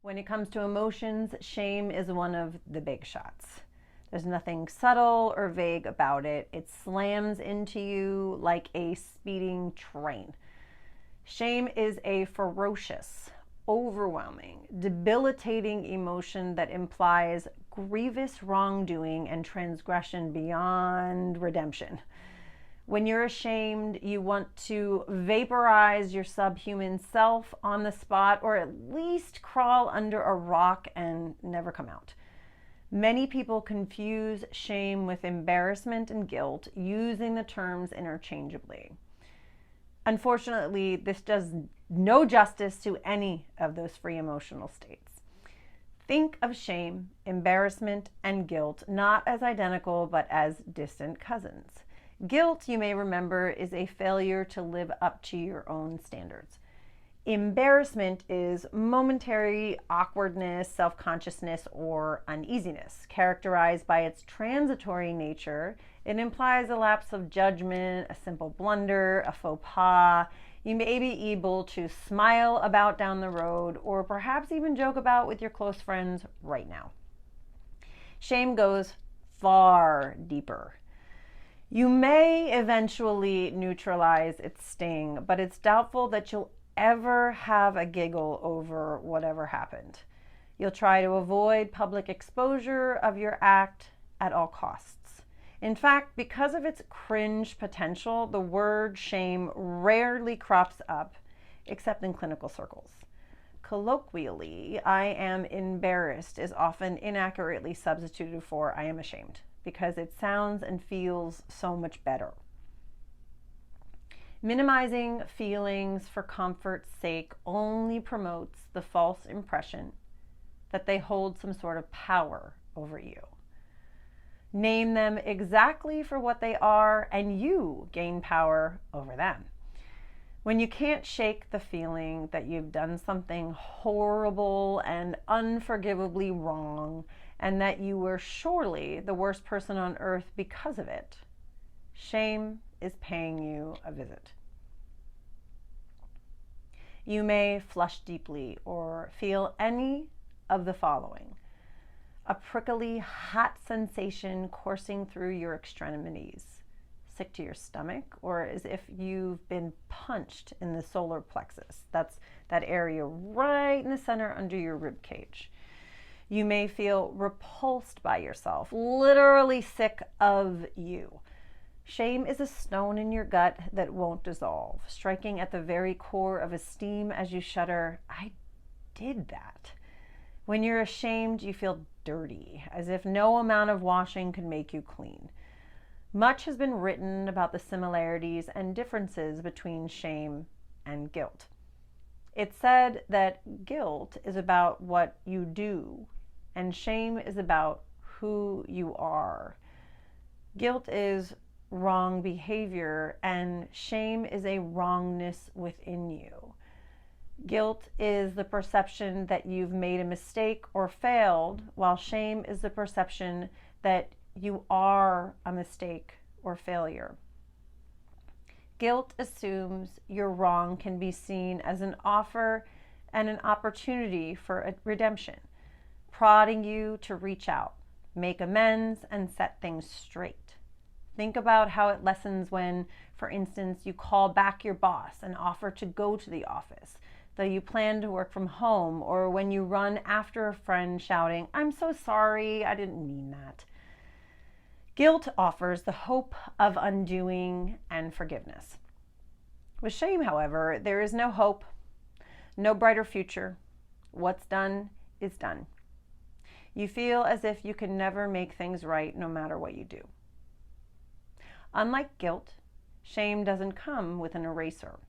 When it comes to emotions, shame is one of the big shots. There's nothing subtle or vague about it. It slams into you like a speeding train. Shame is a ferocious, overwhelming, debilitating emotion that implies grievous wrongdoing and transgression beyond redemption. When you're ashamed, you want to vaporize your subhuman self on the spot, or at least crawl under a rock and never come out. Many people confuse shame with embarrassment and guilt, using the terms interchangeably. Unfortunately, this does no justice to any of those free emotional states. Think of shame, embarrassment, and guilt not as identical, but as distant cousins. Guilt, you may remember, is a failure to live up to your own standards. Embarrassment is momentary awkwardness, self-consciousness, or uneasiness. Characterized by its transitory nature, it implies a lapse of judgment, a simple blunder, a faux pas. You may be able to smile about down the road, or perhaps even joke about with your close friends right now. Shame goes far deeper. You may eventually neutralize its sting, but it's doubtful that you'll ever have a giggle over whatever happened. You'll try to avoid public exposure of your act at all costs. In fact, because of its cringe potential, the word shame rarely crops up, except in clinical circles. Colloquially, I am embarrassed is often inaccurately substituted for I am ashamed, because it sounds and feels so much better. Minimizing feelings for comfort's sake only promotes the false impression that they hold some sort of power over you. Name them exactly for what they are, and you gain power over them. When you can't shake the feeling that you've done something horrible and unforgivably wrong, and that you were surely the worst person on earth because of it, shame is paying you a visit. You may flush deeply or feel any of the following: a prickly, hot sensation coursing through your extremities, sick to your stomach, or as if you've been punched in the solar plexus. That's that area right in the center under your rib cage. You may feel repulsed by yourself, literally sick of you. Shame is a stone in your gut that won't dissolve, striking at the very core of esteem as you shudder, I did that. When you're ashamed, you feel dirty, as if no amount of washing could make you clean. Much has been written about the similarities and differences between shame and guilt. It's said that guilt is about what you do, and shame is about who you are. Guilt is wrong behavior, and shame is a wrongness within you. Guilt is the perception that you've made a mistake or failed, while shame is the perception that you are a mistake or failure. Guilt assumes your wrong can be seen as an offer and an opportunity for a redemption, prodding you to reach out, make amends, and set things straight. Think about how it lessens when, for instance, you call back your boss and offer to go to the office, though you plan to work from home, or when you run after a friend shouting, I'm so sorry, I didn't mean that. Guilt offers the hope of undoing and forgiveness. With shame, however, there is no hope, no brighter future. What's done is done. You feel as if you can never make things right no matter what you do. Unlike guilt, shame doesn't come with an eraser.